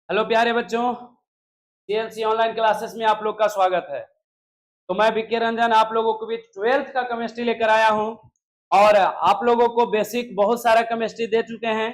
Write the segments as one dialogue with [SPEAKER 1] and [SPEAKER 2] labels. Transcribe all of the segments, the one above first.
[SPEAKER 1] Hello प्यारे बच्चों, CNC online classes में आप लोग का स्वागत है। तो मैं विके रंजन आप लोगों को भी 12th का केमिस्ट्री लेकर आया हूं और आप लोगों को बेसिक बहुत सारा केमिस्ट्री दे चुके हैं।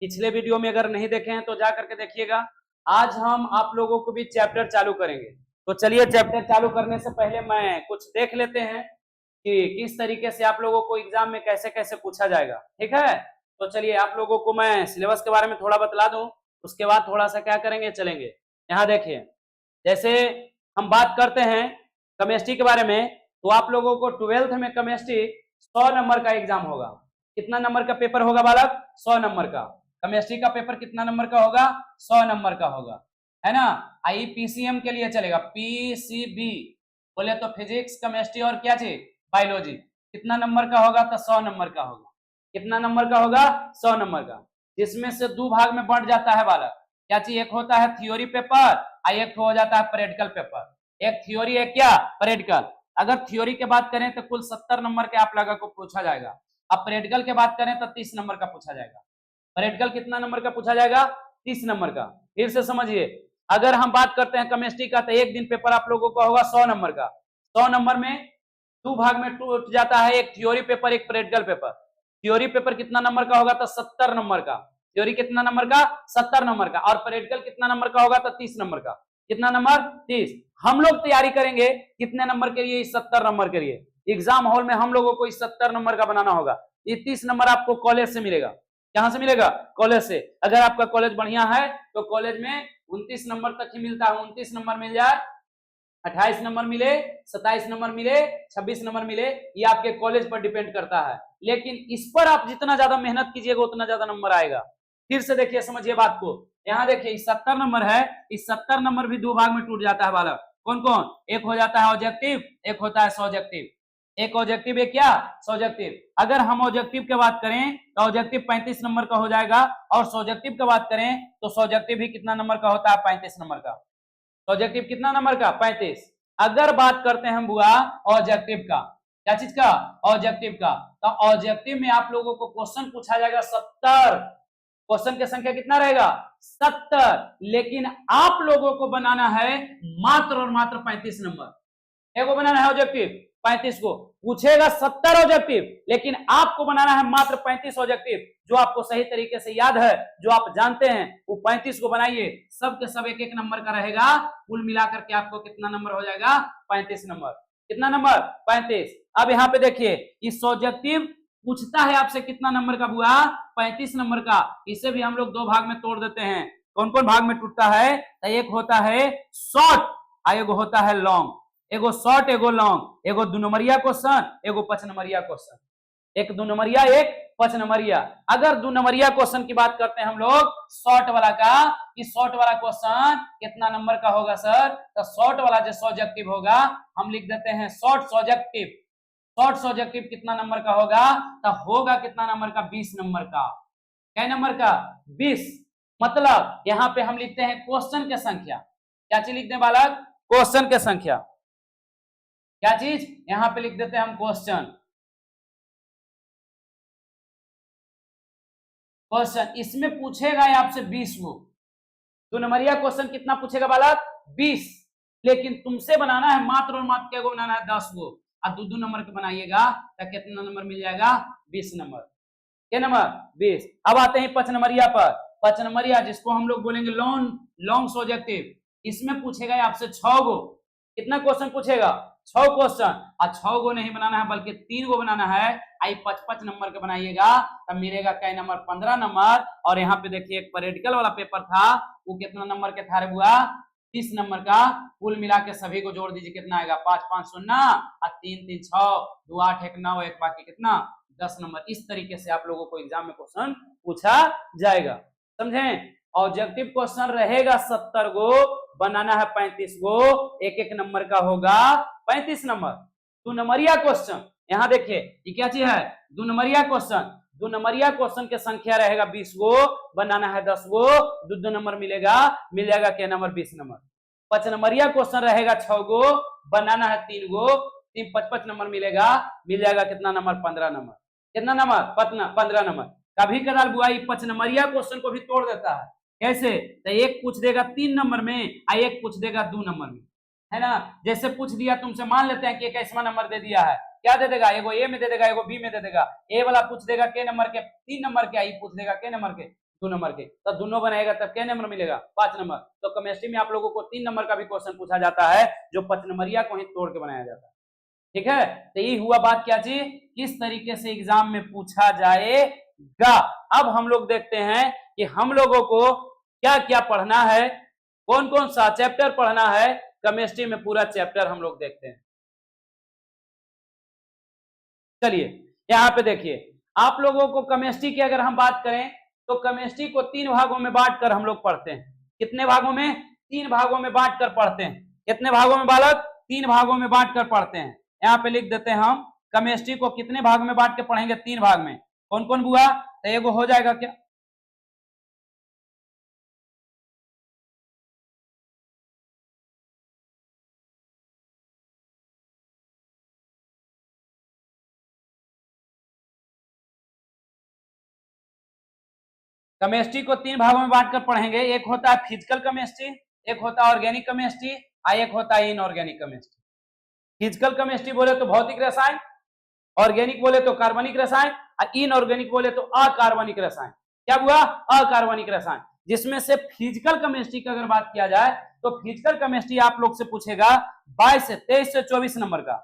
[SPEAKER 1] पिछले वीडियो में अगर नहीं देखे हैं तो जा करके देखिएगा। आज हम आप लोगों को भी चैप्टर चालू करेंगे। तो चलिए, चैप्टर चालू करने से पहले मैं कुछ देख लेते हैं कि किस तरीके से आप लोगों को एग्जाम में कैसे कैसे पूछा जाएगा। ठीक है, तो चलिए आप लोगों को मैं सिलेबस के बारे में थोड़ा बतला दूं, उसके बाद थोड़ा सा क्या करेंगे, चलेंगे। यहाँ देखिए, जैसे हम बात करते हैं केमिस्ट्री के बारे में, तो आप लोगों को 12th में केमिस्ट्री 100 नंबर का एग्जाम होगा। कितना नंबर का पेपर होगा बालक? 100 नंबर का। केमिस्ट्री का पेपर कितना नंबर का होगा? 100 नंबर का होगा, है ना। आईपीसीएम के लिए चलेगा, पीसीबी बोले तो फिजिक्स, केमिस्ट्री और क्या चीज, बायोलॉजी। कितना नंबर का होगा? तो 100 नंबर का होगा। कितना नंबर का होगा? 100 नंबर का, जिसमें से दो भाग में बढ़ जाता है बालक। क्या चीज? एक होता है थ्योरी पेपर और एक हो जाता है प्रैक्टिकल पेपर। एक थ्योरी है क्या, प्रैक्टिकल। अगर थ्योरी के बात करें तो कुल 70 नंबर के आप लोगों को पूछा जाएगा। अब प्रैक्टिकल के बात करें तो 30 नंबर का पूछा जाएगा। प्रैक्टिकल कितना नंबर का पूछा जाएगा? 30 नंबर का। फिर से समझिए, अगर हम बात करते हैं केमिस्ट्री का तो एक दिन पेपर आप लोगों का होगा 100 नंबर का। 100 नंबर में दो भाग में टूट जाता है, एक थ्योरी पेपर एक प्रैक्टिकल पेपर। थ्योरी पेपर कितना नंबर का होगा? तो 70 नंबर का। थ्योरी कितना नंबर का? 70 नंबर का। और प्रैक्टिकल कितना नंबर का होगा? तो 30 नंबर का। कितना नंबर? 30। हम लोग तैयारी करेंगे कितने नंबर के लिए? 70 नंबर के लिए। एग्जाम हॉल में हम लोगों को 70 नंबर का बनाना होगा। ये 30 नंबर आपको कॉलेज से मिलेगा। कहां से मिलेगा? कॉलेज से। अगर आपका कॉलेज बढ़िया है तो कॉलेज में 29 नंबर तक ही मिलता है। 29 नंबर मिल जाए, 28 नंबर मिले, 27 नंबर मिले, 26 नंबर मिले, ये आपके कॉलेज पर डिपेंड करता है। लेकिन इस पर आप जितना ज्यादा मेहनत कीजिएगा उतना ज्यादा नंबर आएगा। फिर से देखिए, समझिए बात को। यहाँ देखिए 70 नंबर है, इस 70 नंबर भी दो भाग में टूट जाता है बालक। कौन कौन? एक हो जाता है ऑब्जेक्टिव, एक होता है सब्जेक्टिव। एक ऑब्जेक्टिव है क्या, सब्जेक्टिव। अगर हम ऑब्जेक्टिव की बात करें तो ऑब्जेक्टिव 35 नंबर का हो जाएगा, और सब्जेक्टिव की बात करें तो सब्जेक्टिव भी कितना नंबर का होता है? 35 नंबर का। ऑब्जेक्टिव कितना नंबर का? 35। अगर बात करते हैं हम बुआ ऑब्जेक्टिव का, क्या चीज का? ऑब्जेक्टिव का। तो ऑब्जेक्टिव में आप लोगों को क्वेश्चन पूछा जाएगा 70। क्वेश्चन की संख्या कितना रहेगा? 70। लेकिन आप लोगों को बनाना है मात्र और मात्र 35 नंबर। एक को बनाना है ऑब्जेक्टिव 35 को, पूछेगा 70 ऑब्जेक्टिव, लेकिन आपको बनाना है मात्र 35 ऑब्जेक्टिव। जो आपको सही तरीके से याद है, जो आप जानते हैं, वो 35 को बनाइए। सब के सब एक एक नंबर का रहेगा। कुल मिलाकर के आपको कितना नंबर हो जाएगा? 35 नंबर। कितना नंबर? 35। अब यहाँ पे देखिए, इस ऑब्जेक्टिव पूछता है आपसे कितना नंबर का बुआ? 35 नंबर का। इसे भी हम लोग दो भाग में तोड़ देते हैं। कौन कौन भाग में टूटता है? तो एक होता है शॉर्ट और एगो होता है लॉन्ग। एगो शॉर्ट एगो लॉन्ग, एगो दो नंबरिया क्वेश्चन, एगो 5 नंबरिया क्वेश्चन। एक दो नंबरिया, एक 5 नंबरिया। अगर दो नंबरिया क्वेश्चन की बात करते हैं हम लोग शॉर्ट वाला का, कि शॉर्ट वाला क्वेश्चन कितना नंबर का होगा सर? तो शॉर्ट वाला जो सब्जेक्टिव होगा, हम लिख देते हैं शॉर्ट सब्जेक्टिव। शॉर्ट सब्जेक्टिव कितना नंबर का होगा? तो होगा कितना नंबर का? 20 नंबर का। क्या नंबर का? 20। मतलब यहां पे हम लिखते हैं क्वेश्चन की संख्या। क्या चीज लिखते हैं बालक? क्वेश्चन की संख्या। क्या चीज? यहां पे लिख देते हैं हम क्वेश्चन। क्वेश्चन इसमें पूछेगा आपसे 20 गो। दो नंबरिया क्वेश्चन कितना पूछेगा बालक? 20। लेकिन तुमसे बनाना है मात्र और मात्र क्या बनाना है? 10 गो। और दो दो नंबर के बनाइएगा तो कितना नंबर मिल जाएगा? 20 नंबर। क्या नंबर? 20। अब आते हैं 5 नंबरिया पर। 5 नंबरिया जिसको हम लोग बोलेंगे लॉन्ग सब्जेक्टिव, इसमें पूछेगा आपसे 6 गो। कितना क्वेश्चन पूछेगा? 6 क्वेश्चन। और 6 गो नहीं बनाना है बल्कि 3 गो बनाना है। आई 5-5 नंबर का बनाइएगा तब मिलेगा क्या नंबर? 15 नंबर। और यहाँ पे देखिए एक प्रैक्टिकल वाला पेपर था, वो कितना नंबर के था रे बुआ? 30 नंबर का। कुल मिला के सभी को जोड़ दीजिए, कितना आएगा? 5 5 शून्य और 3 3 6, 2 8 1 9, एक बाकी कितना? 10 नंबर। इस तरीके से आप लोगों को एग्जाम में क्वेश्चन पूछा जाएगा। समझे? ऑब्जेक्टिव क्वेश्चन रहेगा 70 गो, बनाना है 35 गो, एक एक नंबर का होगा 35 नंबर। दो नंबरिया क्वेश्चन, यहाँ देखिए ये क्या चीज है? दो नंबरिया क्वेश्चन। दो नंबरिया क्वेश्चन की संख्या रहेगा 20 गो, बनाना है 10 गो, दो दो नंबर मिलेगा, मिल जाएगा क्या नंबर? 20 नंबर। 5 नंबरिया क्वेश्चन रहेगा 6 गो, बनाना है 3 गो, 3 5 नंबर मिलेगा, मिल जाएगा कितना नंबर? 15 नंबर। कितना नंबर? 15 नंबर। कभी कदार बुआई 5 नंबरिया क्वेश्चन को भी तोड़ देता है। कैसे? तो एक पूछ देगा 3 नंबर में और एक पूछ देगा 2 नंबर में, है ना। जैसे पूछ दिया तुमसे, मान लेते हैं कि 21वां नंबर दे दिया है, क्या दे देगा? एगो ए में दे देगा, एगो बी में दे देगा। ए वाला पूछ देगा के नंबर के 3 नंबर के, आई पूछ देगा के नंबर के 2 नंबर के, तो दोनों बनाएगा तब क्या नंबर मिलेगा? 5 नंबर। तो केमिस्ट्री में आप लोगों को 3 नंबर का भी क्वेश्चन पूछा जाता है, जो 5 नंबरिया को ही तोड़ के बनाया जाता है। ठीक है, तो ये हुआ बात क्या चीज, किस तरीके से एग्जाम में पूछा जाएगा। अब हम लोग देखते हैं कि हम लोगों को क्या क्या पढ़ना है, कौन कौन सा चैप्टर पढ़ना है केमिस्ट्री में, पूरा चैप्टर हम लोग देखते हैं। चलिए यहां पे देखिए, आप लोगों को केमिस्ट्री की अगर हम बात करें तो केमिस्ट्री को 3 भागों में बांटकर हम लोग पढ़ते हैं। कितने भागों में? 3 भागों में बांटकर पढ़ते हैं। कितने भागों में बालक? 3 भागों में बांटकर पढ़ते हैं। यहाँ पे लिख देते हैं हम, केमिस्ट्री को कितने भाग में बांट के पढ़ेंगे? 3 भाग में। कौन कौन बुआ? तो एगो हो जाएगा क्या? केमिस्ट्री को 3 भागों में बांटकर पढ़ेंगे। एक होता है फिजिकल केमिस्ट्री, एक होता है ऑर्गेनिक केमिस्ट्री, और एक होता है इनऑर्गेनिक केमिस्ट्री। फिजिकल केमिस्ट्री बोले तो भौतिक रसायन, ऑर्गेनिक बोले तो कार्बनिक रसायन, और इनऑर्गेनिक बोले तो अकार्बनिक रसायन। क्या हुआ? अकार्बनिक रसायन। जिसमें से फिजिकल केमिस्ट्री की अगर बात किया जाए तो फिजिकल केमिस्ट्री आप लोग से पूछेगा 23 से 24 नंबर का।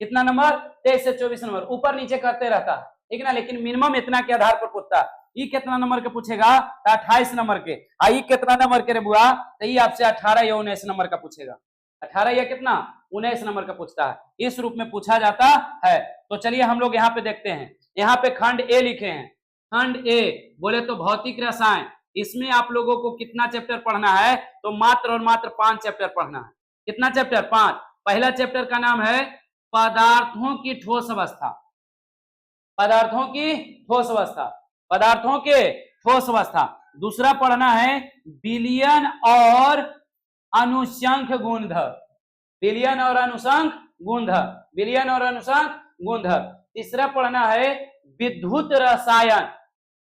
[SPEAKER 1] कितना नंबर? 23 से 24 नंबर, ऊपर नीचे करते रहता है, ठीक ना, लेकिन मिनिमम इतना के आधार पर पूछता है। ये कितना नंबर के पूछेगा? 28 नंबर के। आई कितना नंबर के रे बुआ? तो ये आपसे 18 या 19 नंबर का पूछेगा। 18 या कितना? 19 नंबर का पूछता है। इस रूप में पूछा जाता है। तो चलिए हम लोग यहाँ पे देखते हैं। यहाँ पे खंड ए लिखे हैं। खंड ए बोले तो भौतिक रसायन। इसमें आप लोगों को कितना चैप्टर पढ़ना है? तो मात्र और मात्र 5 चैप्टर पढ़ना है। कितना चैप्टर? 5। पहला चैप्टर का नाम है पदार्थों की ठोस अवस्था। पदार्थों की ठोस अवस्था, पदार्थों के ठोस अवस्था। दूसरा पढ़ना है विलयन और अनुषंक गुणधर। विलयन और अनुषंक गुणधर, विलयन और अनुषंक गुणधर। तीसरा पढ़ना है विद्युत रसायन,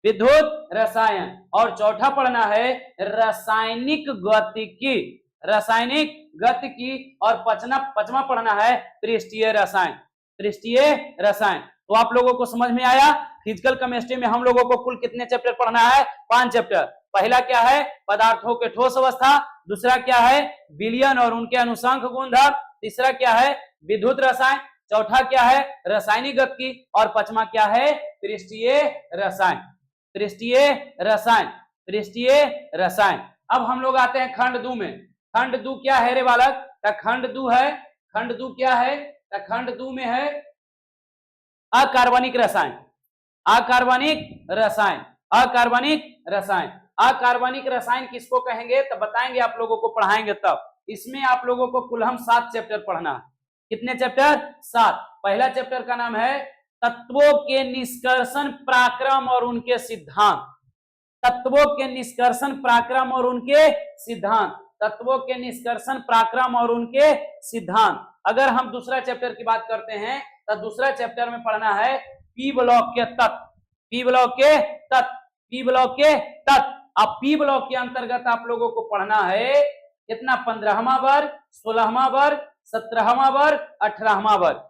[SPEAKER 1] विद्युत रसायन। और चौथा पढ़ना है रासायनिक गतिकी, रासायनिक गतिकी। और पांचवा पढ़ना है पृष्ठीय रसायन, पृष्ठीय रसायन। तो आप लोगों को समझ में आया? फिजिकल केमिस्ट्री में हम लोगों को कुल कितने चैप्टर पढ़ना है? 5 चैप्टर। पहला क्या है? पदार्थों के ठोस अवस्था। दूसरा क्या है? विलयन और उनके अनुषंक गुणधर्म। तीसरा क्या है? विद्युत रसायन। चौथा क्या है? रासायनिक गतिकी। और पांचवा क्या है? पृष्ठीय रसायन, पृष्ठीय रसायन, पृष्ठीय रसायन। अब हम लोग आते हैं खंड 2 में। खंड 2 क्या है रे बालक? खंड 2 है, खंड 2 क्या है? खंड 2 में है अकार्बनिक रसायन, अकार्बनिक रसायन, अकार्बनिक रसायन। अकार्बनिक रसायन किसको कहेंगे तो बताएंगे, आप लोगों को पढ़ाएंगे तब। इसमें आप लोगों को कुल हम 7 चैप्टर पढ़ना है। कितने चैप्टर? 7। पहला चैप्टर का नाम है तत्वों के निष्कर्षण पराक्रम और उनके सिद्धांत। तत्वों के निष्कर्षण पराक्रम और उनके सिद्धांत, तत्वों के निष्कर्षण पराक्रम और उनके सिद्धांत। अगर हम दूसरा चैप्टर की बात करते हैं तो दूसरा चैप्टर में पढ़ना है पी ब्लॉक के तत्व, पी ब्लॉक के तत्व, पी ब्लॉक के तत्व। अब पी ब्लॉक के अंतर्गत आप लोगों को पढ़ना है कितना? 15वां वर्ग, 16वां वर्ग, 17वां वर्ग, 18वां वर्ग।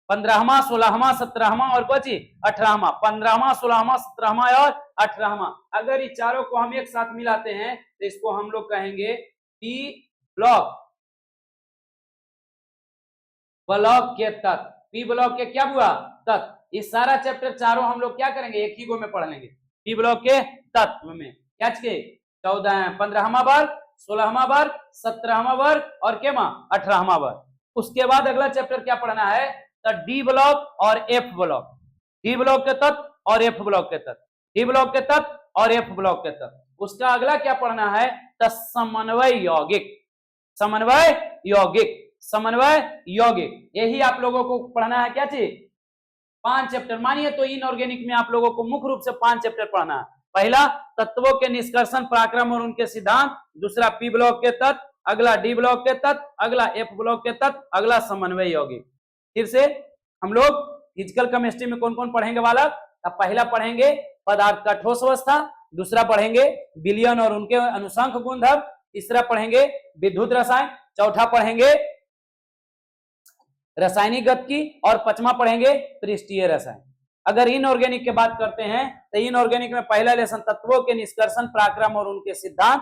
[SPEAKER 1] 15वां, 16वां, 17वां और बची 18वां। 15वां, 16वां, 17वां और 18वां। अगर ये चारों को हम एक साथ मिलाते हैं तो इसको हम लोग कहेंगे पी ब्लॉक, ब्लॉक के तत्व। पी ब्लॉक के क्या हुआ? तत्व। ये सारा चैप्टर चारों हम लोग क्या करेंगे? एक ही गो में पढ़ लेंगे। पी ब्लॉक के तत्व में क्या के 15वां वर्ग, 16वां वर्ग, 17वां वर्ग और क्या 18वां वर्ग। उसके बाद अगला चैप्टर क्या पढ़ना है? तो डी ब्लॉक और एफ ब्लॉक, डी ब्लॉक के तत्व और एफ ब्लॉक के तत्व, डी ब्लॉक के तत्व और एफ ब्लॉक के तत्व। उसका अगला क्या पढ़ना है? तो समन्वय यौगिक, समन्वय यौगिक, समन्वय यौगिक। यही आप लोगों को पढ़ना है। क्या चीज? 5 चैप्टर। मानिए तो इनऑर्गेनिक में आप लोगों को मुख्य रूप से 5 चैप्टर पढ़ना है। पहला तत्वों के निष्कर्षण पराक्रम और उनके सिद्धांत, दूसरा पी ब्लॉक के तत्व, अगला डी ब्लॉक के तत्व, अगला एफ ब्लॉक के तत्व, अगला समन्वय यौगिक। फिर से हम लोग फिजिकल केमिस्ट्री में कौन कौन पढ़ेंगे बालक? पहला पढ़ेंगे पदार्थ का ठोस अवस्था, दूसरा पढ़ेंगे विलयन और उनके अनुषंग गुणधर्म, तीसरा पढ़ेंगे विद्युत रसायन, चौथा पढ़ेंगे रासायनिक गतिकी और पांचवा पढ़ेंगे पृष्ठीय रसायन। अगर इनऑर्गेनिक की बात करते हैं तो इनऑर्गेनिक में पहला लेसन तत्वों के निष्कर्षण पराक्रम और उनके सिद्धांत,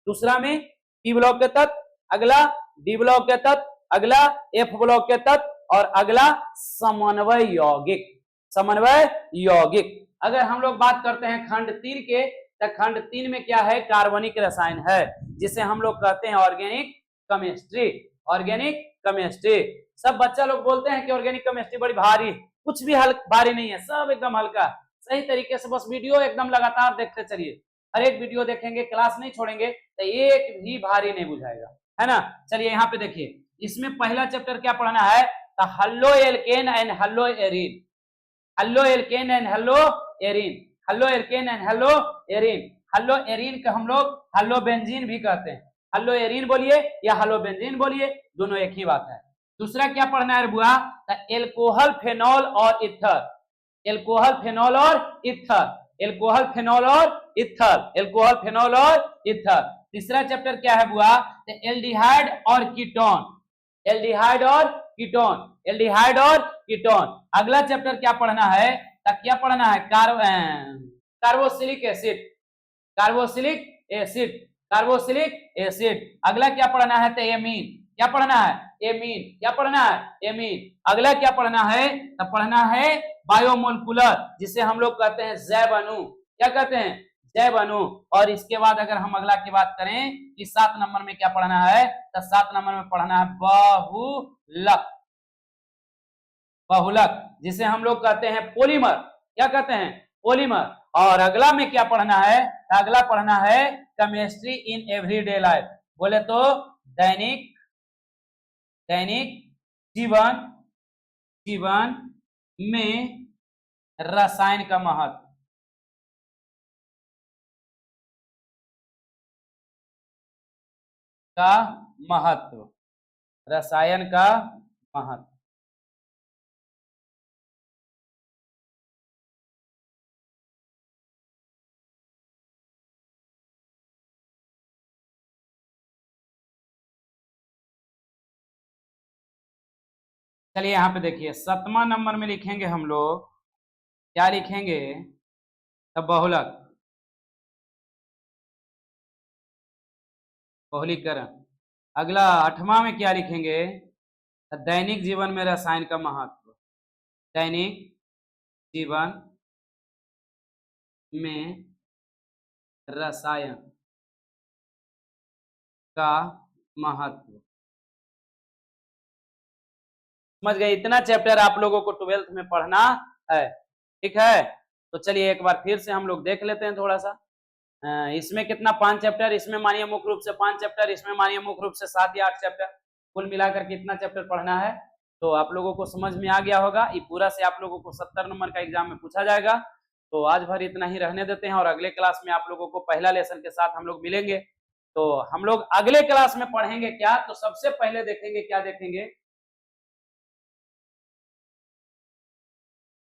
[SPEAKER 1] दूसरा में पी ब्लॉक के तत्व, अगला डी ब्लॉक के तत्व, अगला एफ ब्लॉक के तत्व और अगला समन्वय यौगिक। समन्वय यौगिक अगर हम लोग बात करते हैं खंड 3 के, तो खंड 3 में क्या है, कार्बनिक रसायन है, जिसे हम लोग कहते हैं ऑर्गेनिक केमिस्ट्री। ऑर्गेनिक केमिस्ट्री सब बच्चा लोग बोलते हैं कि ऑर्गेनिक केमिस्ट्री बड़ी भारी, कुछ भी भारी नहीं है, सब एकदम हल्का। सही तरीके से बस वीडियो एकदम लगातार देखते चलिए, हर एक वीडियो देखेंगे, क्लास नहीं छोड़ेंगे तो एक भी भारी नहीं बुझाएगा, है ना। चलिए यहाँ पे देखिए, इसमें पहला चैप्टर क्या पढ़ना है, तो hello alkene and hello arene. Hello alkene and hello arene, hello alkene and hello arene. Hello arene का हम लोग हल्लो बेंजीन भी कहते हैं। हल्लो एरीन बोलिए या हल्लो बेंजीन बोलिए, दोनों एक ही बात है। दूसरा क्या पढ़ना है बुआ, एल्कोहल फेनॉल और इथर। एल्कोहल फेनॉल और इथर, एल्कोहल फेनॉल और इथर, एल्कोहल फेनॉल और इथर। तीसरा चैप्टर क्या है बुआ, एल्डिहाइड और कीटोन। एल्डिहाइड और कीटोन, एल्डिहाइड और कीटोन। अगला चैप्टर क्या पढ़ना है, क्या पढ़ना है, carboxylic acid. Carboxylic acid, carboxylic acid. अगला क्या पढ़ना है, तो एमीन। क्या पढ़ना है, एमीन। क्या पढ़ना है, एमीन। अगला क्या पढ़ना है, तो पढ़ना है बायोमोलिकुलर, जिसे हम लोग कहते हैं जैव अणु। क्या कहते हैं, जैव अणु। और इसके बाद अगर हम अगला की बात करें कि 7 नंबर में क्या पढ़ना है, तो 7 नंबर में पढ़ना है बहुलक। बहुलक जिसे हम लोग कहते हैं पॉलीमर। क्या कहते हैं, पॉलीमर। और अगला में क्या पढ़ना है, अगला पढ़ना है केमिस्ट्री इन एवरीडे लाइफ। बोले तो दैनिक जीवन में रसायन का महत्व। रसायन का महत्व। चलिए यहाँ पे देखिए, 7वां नंबर में लिखेंगे हम लोग, क्या लिखेंगे, तब बहुलक, बहुलीकरण। अगला 8वां में क्या लिखेंगे, दैनिक जीवन में रसायन का महत्व। दैनिक जीवन में रसायन का महत्व। समझ गए, इतना चैप्टर आप लोगों को 12th में पढ़ना है, ठीक है। तो चलिए एक बार फिर से हम लोग देख लेते हैं थोड़ा सा। इसमें कितना, 5 चैप्टर, इसमें मानिए मुख्य रूप से 5 चैप्टर, इसमें मानिए मुख्य रूप से 7 या 8 चैप्टर, कुल मिलाकर कितना चैप्टर पढ़ना है, तो आप लोगों को समझ में आ गया होगा। ये पूरा से आप लोगों को 70 नंबर का एग्जाम में पूछा जाएगा। तो आज भर इतना ही रहने देते हैं, और अगले क्लास में आप लोगों को पहला लेसन के साथ हम लोग मिलेंगे। तो हम लोग अगले क्लास में पढ़ेंगे क्या, तो सबसे पहले देखेंगे, क्या देखेंगे,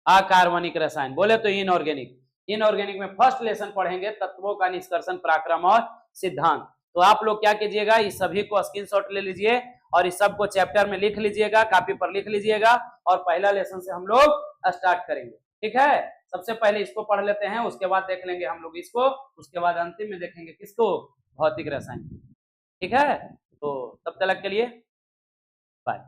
[SPEAKER 1] अकार्बनिक रसायन। बोले तो इनऑर्गेनिक। इनऑर्गेनिक में फर्स्ट लेसन पढ़ेंगे तत्वों का निष्कर्षण पराक्रम और सिद्धांत। तो आप लोग क्या कीजिएगा, इस सभी को स्क्रीनशॉट ले लीजिए और इस सब को चैप्टर में लिख लीजिएगा, कॉपी पर लिख लीजिएगा, और पहला लेसन से हम लोग स्टार्ट करेंगे, ठीक है। सबसे पहले इसको पढ़ लेते हैं, उसके बाद देख लेंगे हम लोग इसको, उसके बाद अंतिम में देखेंगे किसको, भौतिक रसायन, ठीक है। तो तब तक के लिए बाय।